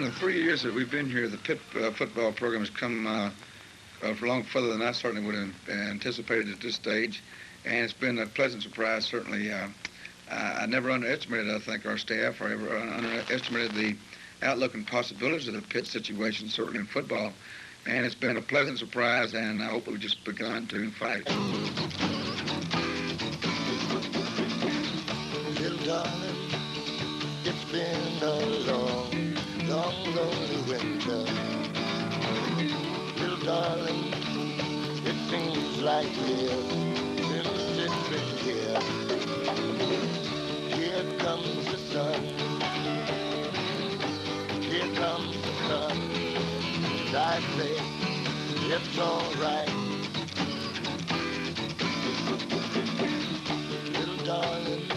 in the 3 years that we've been here, the Pitt football program has come long further than I certainly would have anticipated at this stage, and it's been a pleasant surprise, certainly. I never underestimated, I think, our staff, or ever underestimated the outlook and possibilities of the Pitt situation, certainly in football. And it's been a pleasant surprise, and I hope we've just begun to fight. Little darling, it's been a long, long, lonely winter. Little darling, it seems like years since it's been here. Here comes the sun. Here comes the sun. And I say, it's all right. Little darling,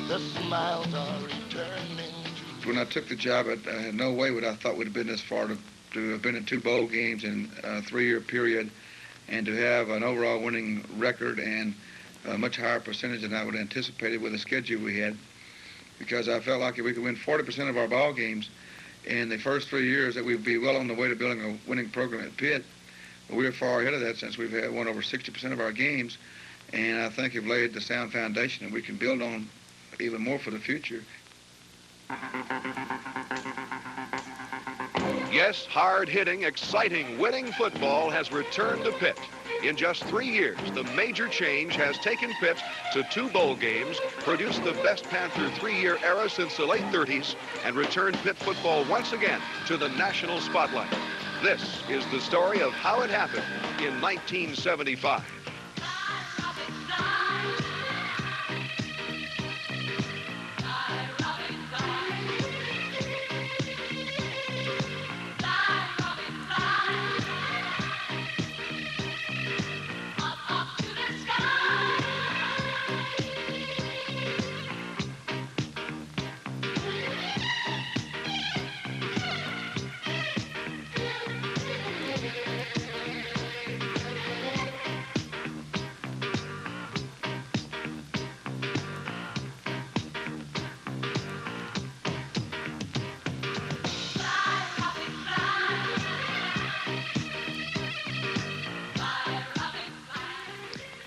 the smiles are returning. When I took the job, I had no way would I thought we'd have been this far to have been in 2 bowl games in a 3-year period, and to have an overall winning record and a much higher percentage than I would have anticipated with the schedule we had, because I felt like if we could win 40% of our ball games in the first 3 years, that we'd be well on the way to building a winning program at Pitt. But we were far ahead of that since we've won over 60% of our games, and I think have laid the sound foundation that we can build on even more for the future. Yes, hard-hitting, exciting, winning football has returned to Pitt. In just 3 years, the major change has taken Pitt to 2 bowl games, produced the best Panther 3-year era since the late 30s, and returned Pitt football once again to the national spotlight. This is the story of how it happened in 1975.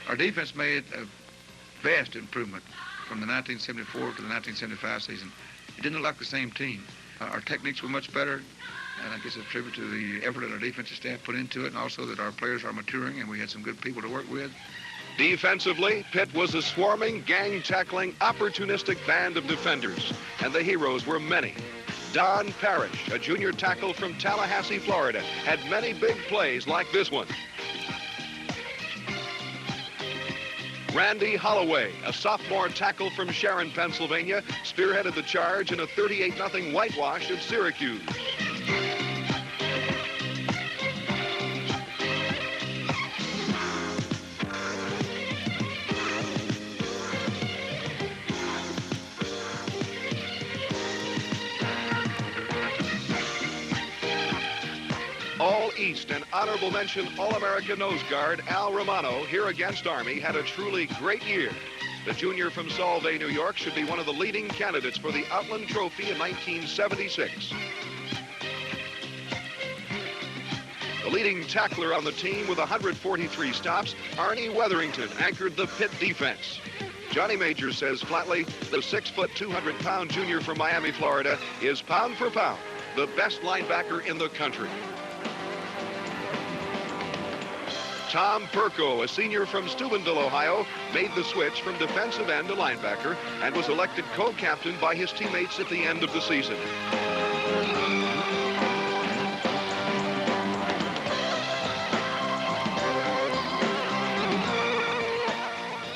Our defense made a vast improvement from the 1974 to the 1975 season. It didn't look like the same team. Our techniques were much better, and I guess it's a tribute to the effort that our defensive staff put into it, and also that our players are maturing, and we had some good people to work with. Defensively, Pitt was a swarming, gang-tackling, opportunistic band of defenders, and the heroes were many. Don Parrish, a junior tackle from Tallahassee, Florida, had many big plays like this one. Randy Holloway, a sophomore tackle from Sharon, Pennsylvania, spearheaded the charge in a 38-0 whitewash of Syracuse. All-East and honorable mention All-America nose guard Al Romano, here against Army, had a truly great year. The junior from Solvay, New York, should be one of the leading candidates for the Outland Trophy in 1976. The leading tackler on the team with 143 stops, Arnie Weatherington, anchored the Pitt defense. Johnny Major says flatly, the 6-foot, 200-pound junior from Miami, Florida, is pound for pound the best linebacker in the country. Tom Perko, a senior from Steubenville, Ohio, made the switch from defensive end to linebacker and was elected co-captain by his teammates at the end of the season.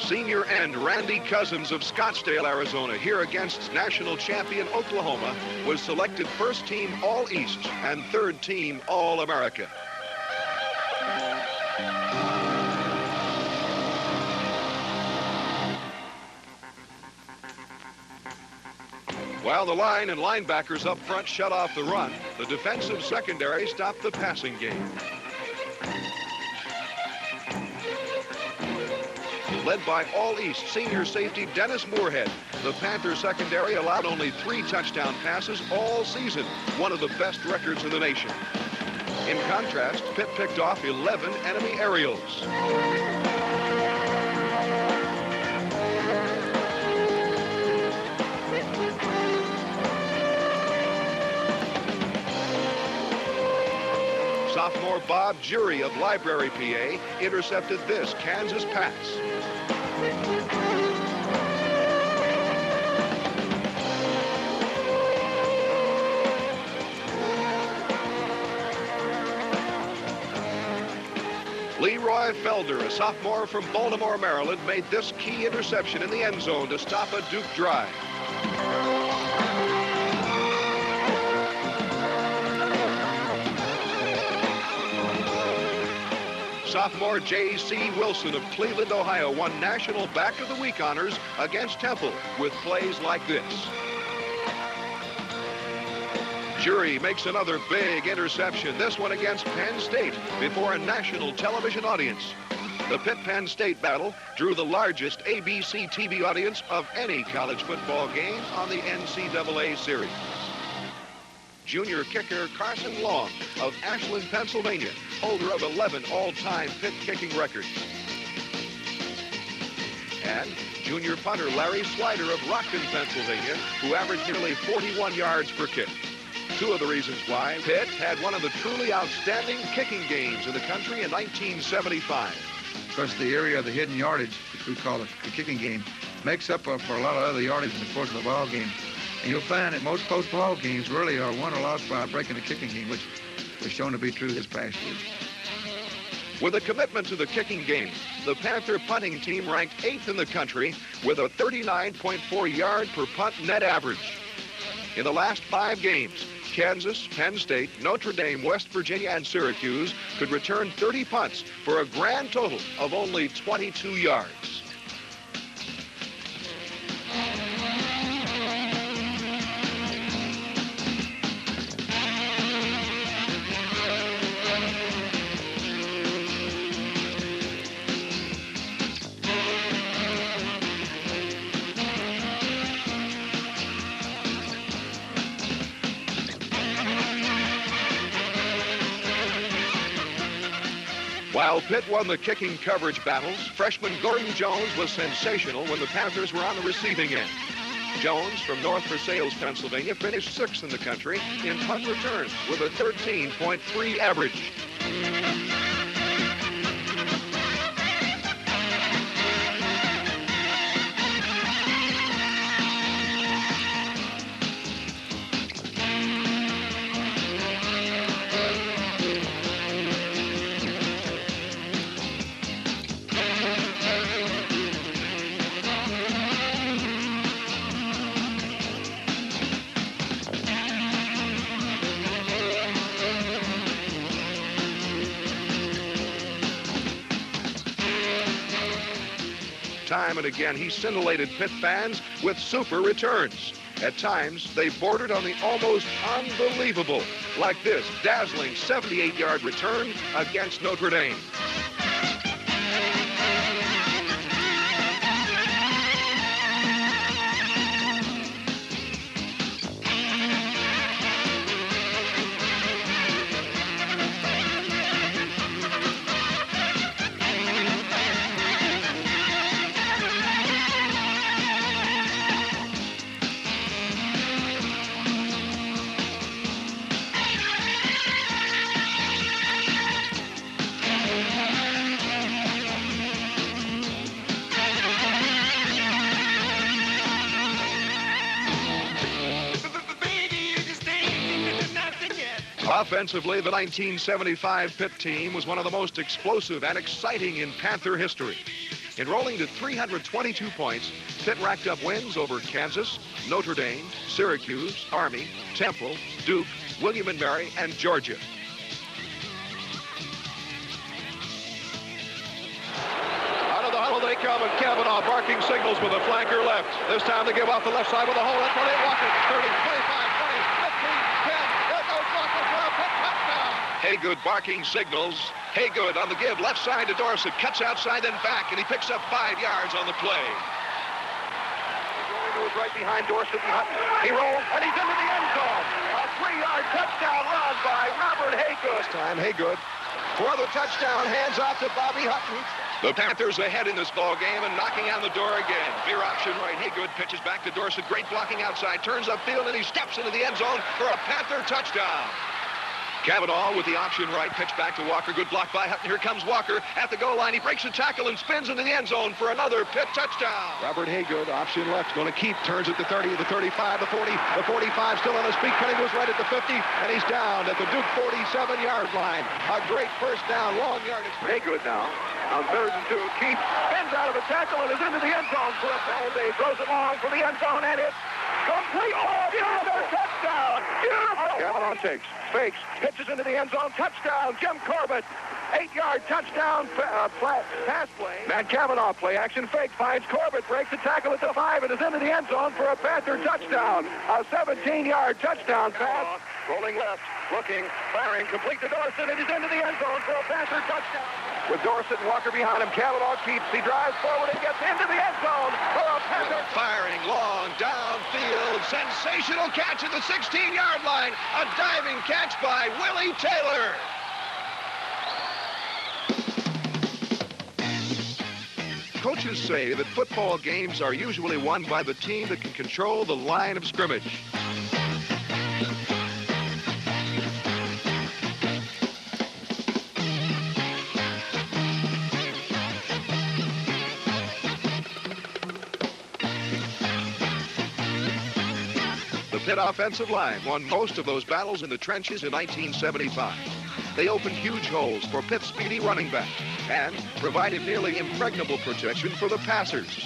Senior end Randy Cousins of Scottsdale, Arizona, here against national champion Oklahoma, was selected first team All-East and third team All-America. While the line and linebackers up front shut off the run, the defensive secondary stopped the passing game. Led by All-East senior safety Dennis Moorhead, The Panther secondary allowed only 3 touchdown passes all season, one of the best records in the nation. In contrast, Pitt picked off 11 enemy aerials. Sophomore Bob Jury of Library, PA, intercepted this Kansas pass. Leroy Felder, a sophomore from Baltimore, Maryland, made this key interception in the end zone to stop a Duke drive. Sophomore J.C. Wilson of Cleveland, Ohio, won National Back of the Week honors against Temple with plays like this. Jury makes another big interception, this one against Penn State, before a national television audience. The Pitt-Penn State battle drew the largest ABC TV audience of any college football game on the NCAA series. Junior kicker Carson Long of Ashland, Pennsylvania, holder of 11 all-time Pitt kicking records. And junior punter Larry Slider of Rockton, Pennsylvania, who averaged nearly 41 yards per kick. Two of the reasons why Pitt had one of the truly outstanding kicking games in the country in 1975. Because the area of the hidden yardage, which we call the kicking game, makes up for a lot of other yardage in the course of the ball game. And you'll find that most close ball games really are won or lost by breaking the kicking game, which was shown to be true this past year. With a commitment to the kicking game, the Panther punting team ranked 8th in the country with a 39.4 yard per punt net average. In the last 5 games, Kansas, Penn State, Notre Dame, West Virginia, and Syracuse could return 30 punts for a grand total of only 22 yards. While Pitt won the kicking coverage battles, freshman Gordon Jones was sensational when the Panthers were on the receiving end. Jones from North Versailles, Pennsylvania, finished 6th in the country in punt returns with a 13.3 average. Time and again, he scintillated Pitt fans with super returns. At times, they bordered on the almost unbelievable, like this dazzling 78-yard return against Notre Dame. Offensively, the 1975 Pitt team was one of the most explosive and exciting in Panther history. Enrolling to 322 points, Pitt racked up wins over Kansas, Notre Dame, Syracuse, Army, Temple, Duke, William & Mary, and Georgia. Out of the huddle they come, and Kavanaugh barking signals with a flanker left. This time they give off the left side with a hole. That's where they walk it. 30, 25, 20, 15, 10. There goes Dorsett for a Pitt touchdown. Haygood barking signals. Haygood on the give, left side to Dorsett. Cuts outside, then back, and he picks up 5 yards on the play. was right behind Dorsett and Hutton. He rolls, and he's into the end zone. A 3-yard touchdown run by Robert Haygood. This time, Haygood for the touchdown, hands off to Bobby Hutton. The Panthers ahead in this ball game and knocking on the door again. Veer option right. Haygood pitches back to Dorsett. Great blocking outside. Turns upfield, and he steps into the end zone for a Panther touchdown. Cavanaugh with the option right, pitch back to Walker. Good block by Hutton. Here comes Walker at the goal line. He breaks the tackle and spins into the end zone for another Pitt touchdown. Robert Haygood, option left, going to keep. Turns at the 30, the 35, the 40, the 45, still on his feet. Cutting goes right at the 50, and he's down at the Duke 47-yard line. A great first down, long yardage. Haygood now on 3rd and 2. Keith spins out of the tackle and is into the end zone for a penalty. Throws it long for the end zone, and it's complete. Oh, beautiful touchdown. Beautiful. Cavanaugh takes, fakes, pitches into the end zone. Touchdown, Jim Corbett. 8-yard touchdown flat pass play. Matt Cavanaugh play action fake, finds Corbett, breaks the tackle at the 5 and is into the end zone for a Panther touchdown. A 17-yard touchdown pass. Rolling left, looking, firing, complete to Dorsett, and he's into the end zone for a Panther touchdown. With Dorsett and Walker behind him, Cavanaugh keeps. He drives forward and gets into the end zone for a Panther. Firing long downfield, sensational catch at the 16-yard line. A diving catch by Willie Taylor. Coaches say that football games are usually won by the team that can control the line of scrimmage. The Pitt offensive line won most of those battles in the trenches in 1975. They opened huge holes for Pitt's speedy running back and provided nearly impregnable protection for the passers.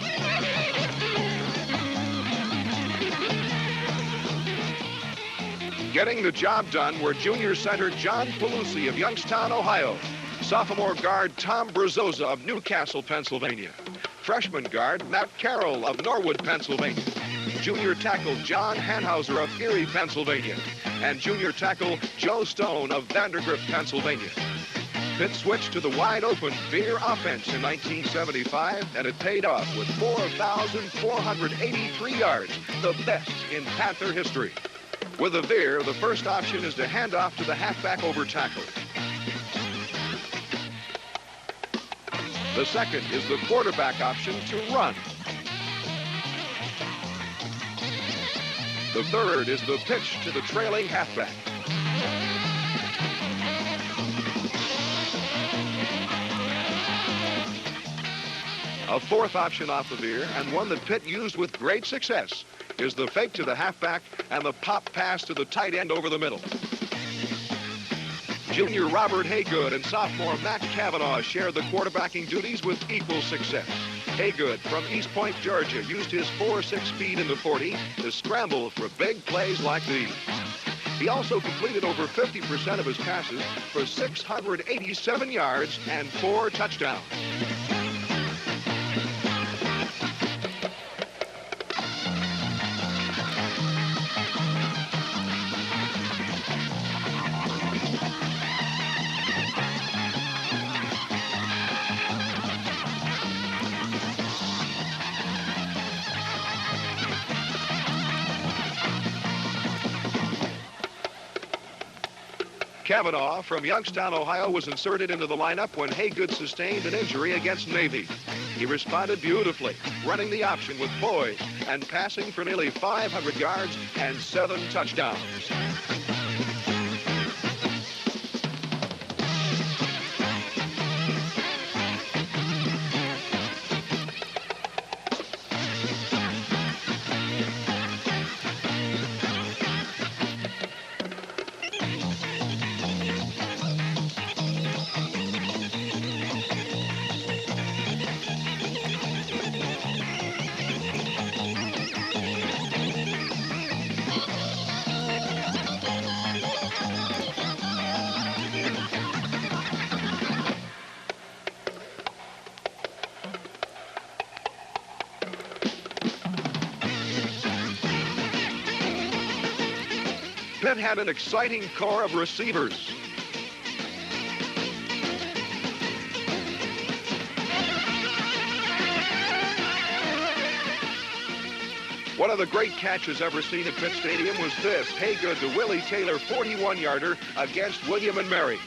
Getting the job done were junior center John Pelusi of Youngstown, Ohio, sophomore guard Tom Brazoza of Newcastle, Pennsylvania, freshman guard Matt Carroll of Norwood, Pennsylvania, junior tackle John Hanhauser of Erie, Pennsylvania, and junior tackle Joe Stone of Vandergrift, Pennsylvania. Pitt switched to the wide-open veer offense in 1975, and it paid off with 4,483 yards, the best in Panther history. With the veer, the first option is to hand off to the halfback over tackle. The second is the quarterback option to run. The third is the pitch to the trailing halfback. A fourth option off the veer, and one that Pitt used with great success, is the fake to the halfback and the pop pass to the tight end over the middle. Junior Robert Haygood and sophomore Matt Cavanaugh shared the quarterbacking duties with equal success. Haygood from East Point, Georgia, used his 4.6 speed in the 40 to scramble for big plays like these. He also completed over 50% of his passes for 687 yards and 4 touchdowns. Cavanaugh from Youngstown, Ohio, was inserted into the lineup when Haygood sustained an injury against Navy. He responded beautifully, running the option with poise and passing for nearly 500 yards and 7 touchdowns. Pitt had an exciting core of receivers. One of the great catches ever seen at Pitt Stadium was this. Haygood to Willie Taylor, 41-yarder against William and Mary.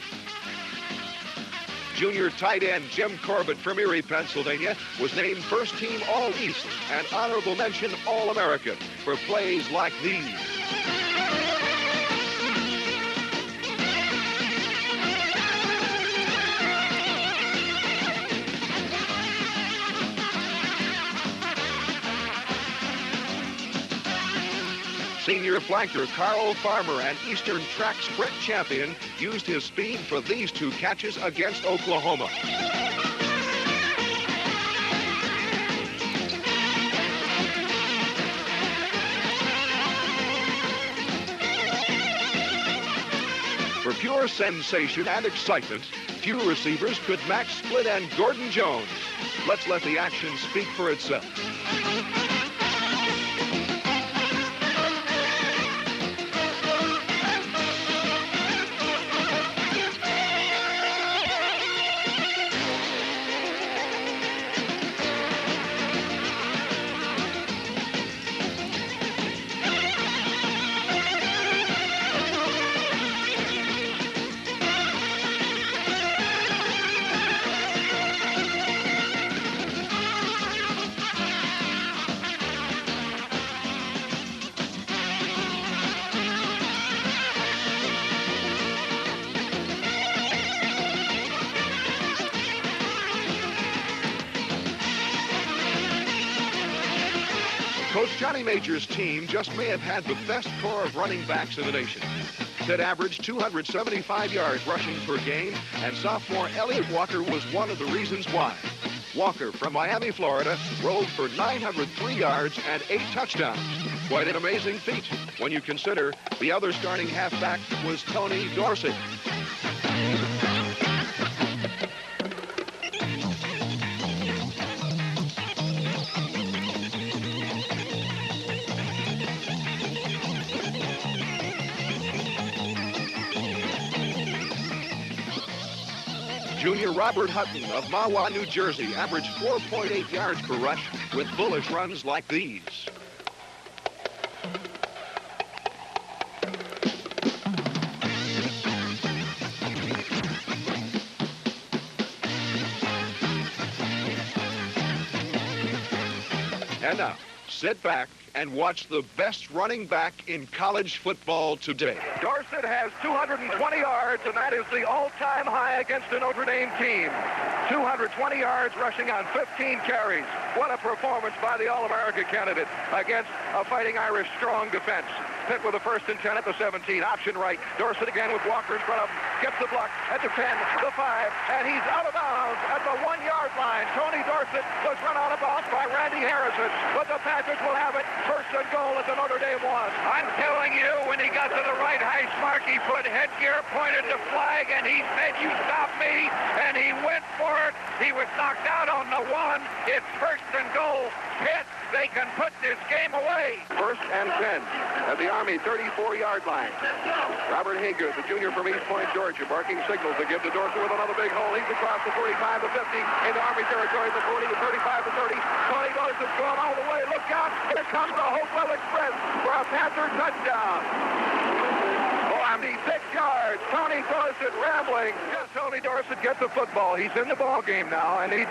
Junior tight end Jim Corbett from Erie, Pennsylvania, was named first team All-East and honorable mention All-American for plays like these. Senior flanker Carl Farmer, an Eastern track sprint champion, used his speed for these two catches against Oklahoma. For pure sensation and excitement, few receivers could match split end Gordon Jones. Let's let the action speak for itself. Coach Johnny Major's team just may have had the best core of running backs in the nation. Pitt averaged 275 yards rushing per game, and sophomore Elliott Walker was one of the reasons why. Walker from Miami, Florida, rolled for 903 yards and 8 touchdowns. Quite an amazing feat when you consider the other starting halfback was Tony Dorsett. Junior Robert Hutton of Mahwah, New Jersey, averaged 4.8 yards per rush with bullish runs like these. And now, sit back and watch the best running back in college football today. Dorsett has 220 yards, and that is the all-time high against a Notre Dame team. 220 yards rushing on 15 carries. What a performance by the All-America candidate against a Fighting Irish strong defense. Pitt with a 1st and 10 at the 17. Option right. Dorsett again with Walker in front of him. Gets the block at the 10, the 5, and he's out of bounds at the 1-yard line. Tony Dorsett was run out of bounds by Randy Harrison, but the Panthers will have it. 1st and goal at the Notre Dame 1. I'm telling you, when he got to the right hash mark, he put headgear, pointed the flag, and he said, "You stop me," and he went for it. He was knocked out on the 1. It's 1st and goal. Pitt, they can put this game away. 1st and 10 at the Army 34-yard line. Robert Haygood, the junior from East Point, Georgia, barking signals to give to Dorsett with another big hole. He's across the 45 to 50 into Army territory, the 40 to 35 to 30. Tony Dorsett's going all the way. Look out. Here comes the Hopewell Express for a Panther touchdown. 46 yards. Tony Dorsett rambling. Tony Dorsett gets the football. He's in the ball game now, and he's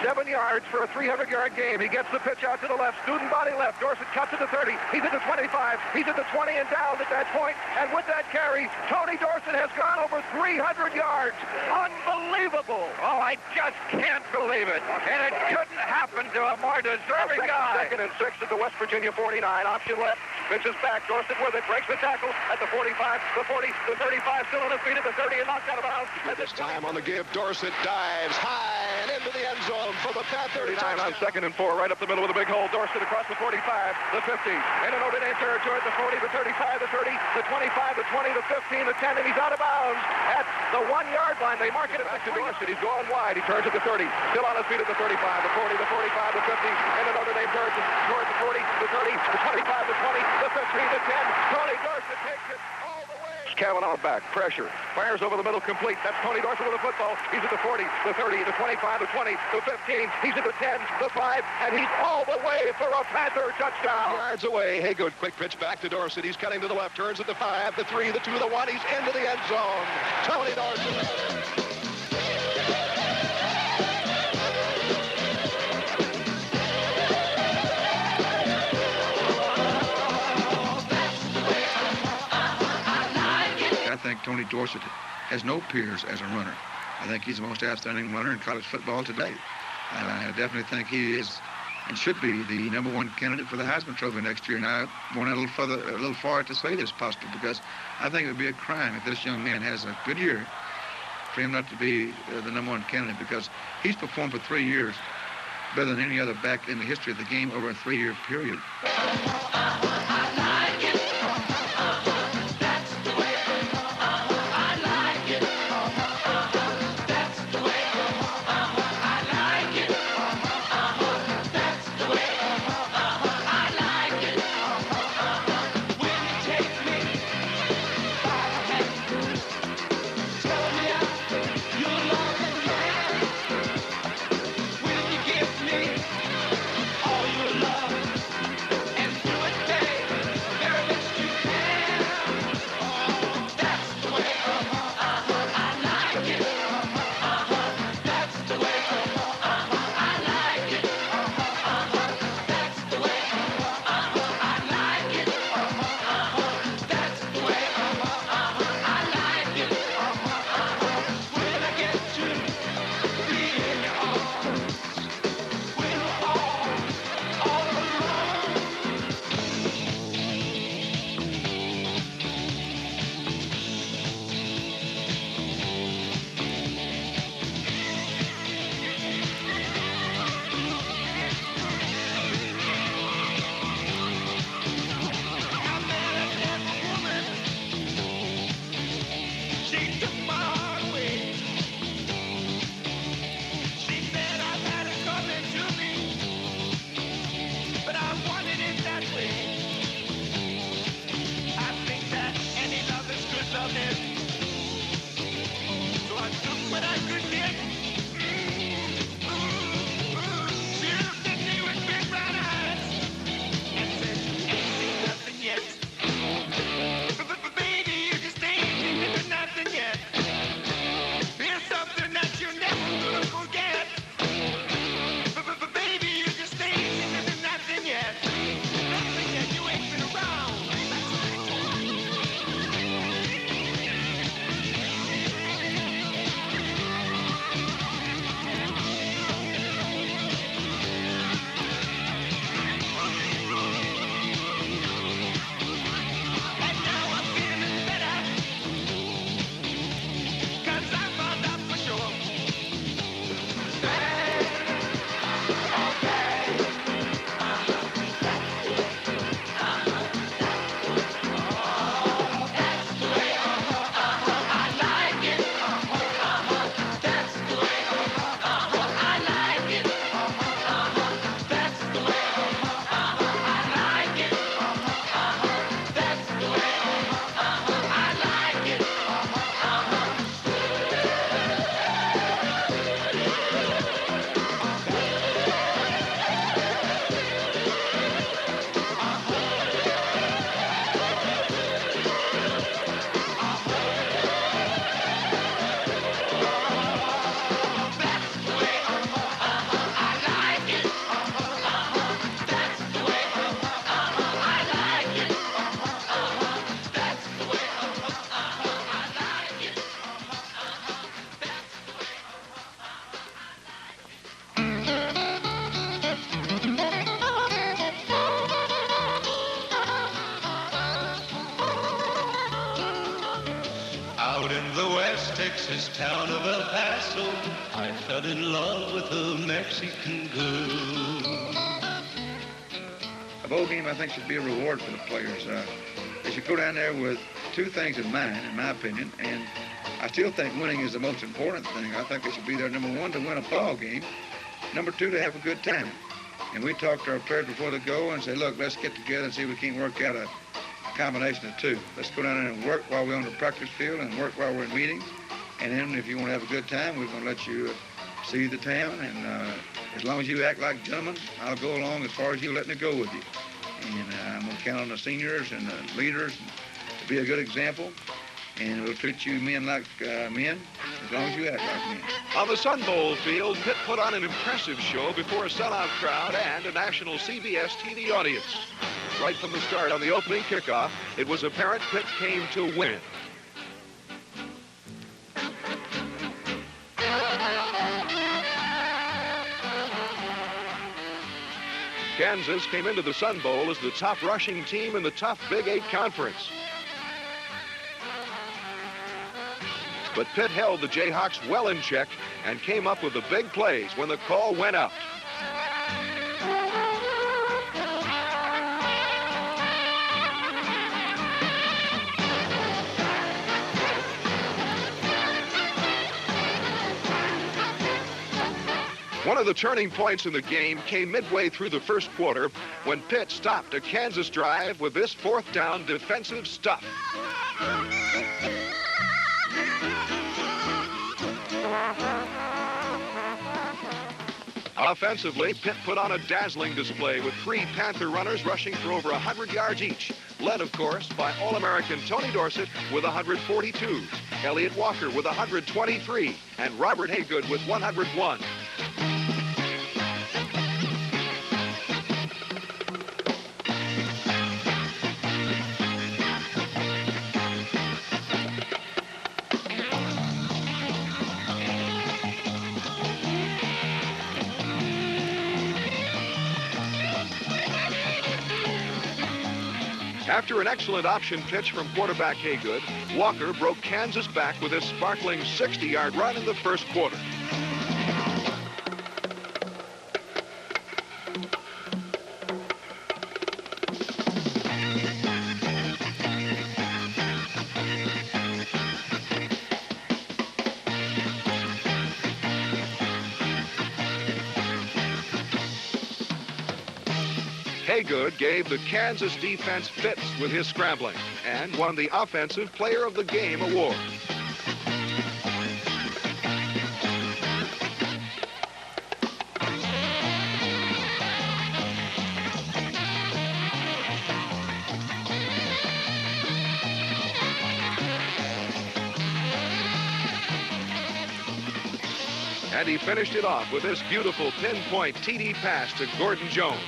7 yards for a 300-yard game. He gets the pitch out to the left. Student body left. Dorsett cuts to the 30. He's at the 25. He's at the 20 and down at that point. And with that carry, Tony Dorsett has gone over 300 yards. Unbelievable. Oh, I just can't believe it. And it couldn't happen to a more deserving guy. 2nd and 6 at the West Virginia 49. Option left. Pitches back. Dorsett with it. Breaks the tackle at the 45, the 40, the 35. Still on his feet at the 30 and knocked out of bounds. At this time on the give, Dorsett dives high and into the end zone for the Panthers. 39 on 2nd and 4, right up the middle with a big hole. Dorsett across the 45, the 50, into Notre Dame territory, the 40, the 35, the 30, the 25, the 20, the 15, the 10, and he's out of bounds at the 1-yard line. They mark it back to Dorsett. He's going wide. He turns at the 30, still on his feet at the 35, the 40, the 45, the 50, into Notre Dame territory, towards the 40, the 30, the 25, the 20, the 15, the 10. Tony Dorsett takes it all the way. Cavanaugh back. Pressure. Fires over the middle, complete. That's Tony Dorsett with the football. He's at the 40, the 30, the 25, the 20, the 15. He's at the 10, the 5, and he's all the way for a Panther touchdown. Yards away. Haygood, quick pitch back to Dorsett. He's cutting to the left, turns at the 5, the 3, the 2, the 1. He's into the end zone. Tony Dorsett. I think Tony Dorsett has no peers as a runner. I think he's the most outstanding runner in college football today. And I definitely think he is and should be the #1 candidate for the Heisman Trophy next year. And I went a little far to say this possible, because I think it would be a crime if this young man has a good year for him not to be the #1 candidate, because he's performed for 3 years better than any other back in the history of the game over a 3-year period. Texas town of El Paso, I fell in love with a Mexican girl. A bowl game, I think, should be a reward for the players. They should go down there with 2 things in mind, in my opinion, and I still think winning is the most important thing. I think they should be there, #1, to win a ball game, #2, to have a good time. And we talk to our players before they go and say, look, let's get together and see if we can't work out a combination of two. Let's go down there and work while we're on the practice field and work while we're in meetings. And then if you want to have a good time, we're going to let you see the town. And as long as you act like gentlemen, I'll go along as far as you let me go with you. And I'm going to count on the seniors and the leaders to be a good example. And we'll treat you men like men as long as you act like men. On the Sun Bowl field, Pitt put on an impressive show before a sellout crowd and a national CBS TV audience. Right from the start on the opening kickoff, it was apparent Pitt came to win. Kansas came into the Sun Bowl as the top rushing team in the tough Big 8 conference. But Pitt held the Jayhawks well in check and came up with the big plays when the call went out. One of the turning points in the game came midway through the first quarter when Pitt stopped a Kansas drive with this fourth down defensive stuff. Offensively, Pitt put on a dazzling display with 3 Panther runners rushing for over 100 yards each, led, of course, by All-American Tony Dorsett with 142, Elliott Walker with 123, and Robert Haygood with 101. After an excellent option pitch from quarterback Haygood, Walker broke Kansas back with his sparkling 60-yard run in the first quarter. Haygood gave the Kansas defense fits with his scrambling and won the Offensive Player of the Game award. And he finished it off with this beautiful pinpoint TD pass to Gordon Jones.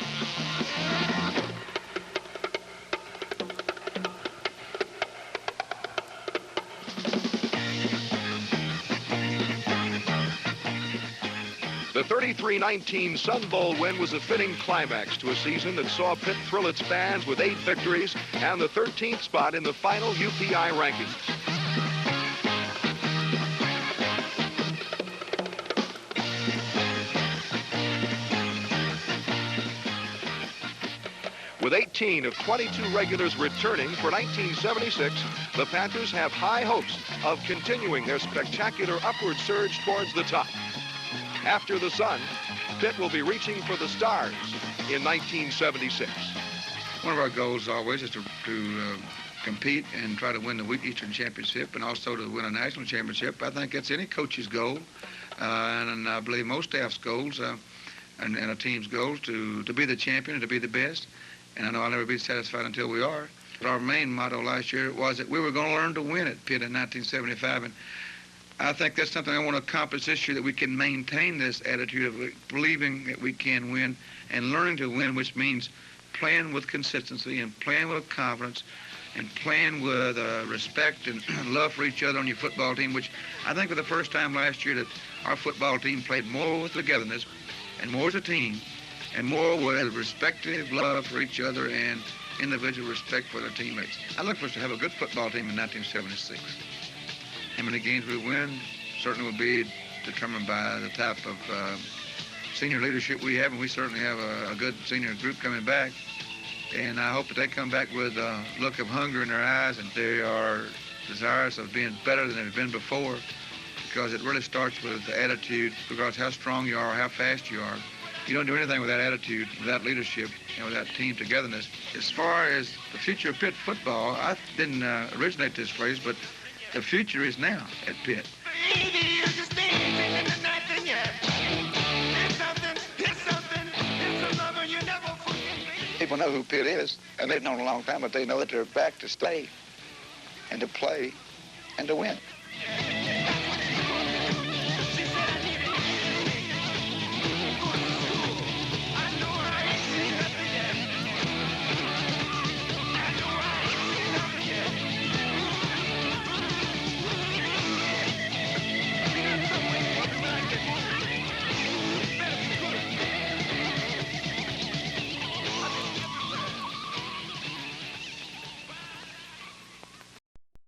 The 33-19 Sun Bowl win was a fitting climax to a season that saw Pitt thrill its fans with 8 victories and the 13th spot in the final UPI rankings. With 18 of 22 regulars returning for 1976, the Panthers have high hopes of continuing their spectacular upward surge towards the top. After the Sun, Pitt will be reaching for the stars in 1976. One of our goals always is to compete and try to win the Wheat Eastern Championship and also to win a national championship. I think that's any coach's goal, and I believe most staff's goals and a team's goals to be the champion and to be the best. And I know I'll never be satisfied until we are. But our main motto last year was that we were going to learn to win at Pitt in 1975. And I think that's something I want to accomplish this year, that we can maintain this attitude of believing that we can win and learning to win, which means playing with consistency and playing with confidence and playing with respect and love for each other on your football team, which I think for the first time last year that our football team played more with togetherness and more as a team and more with respective love for each other and individual respect for their teammates. I look for us to have a good football team in 1976. How many games we win certainly will be determined by the type of senior leadership we have, and we certainly have a good senior group coming back. And I hope that they come back with a look of hunger in their eyes, and they are desirous of being better than they've been before, because it really starts with the attitude, because how strong you are, how fast you are, You don't do anything with that attitude, without leadership, and without team togetherness. As far as the future of Pitt football, I didn't originate this phrase, but the future is now at Pitt. People know who Pitt is, and they've known a long time, but they know that they're back to stay and to play and to win.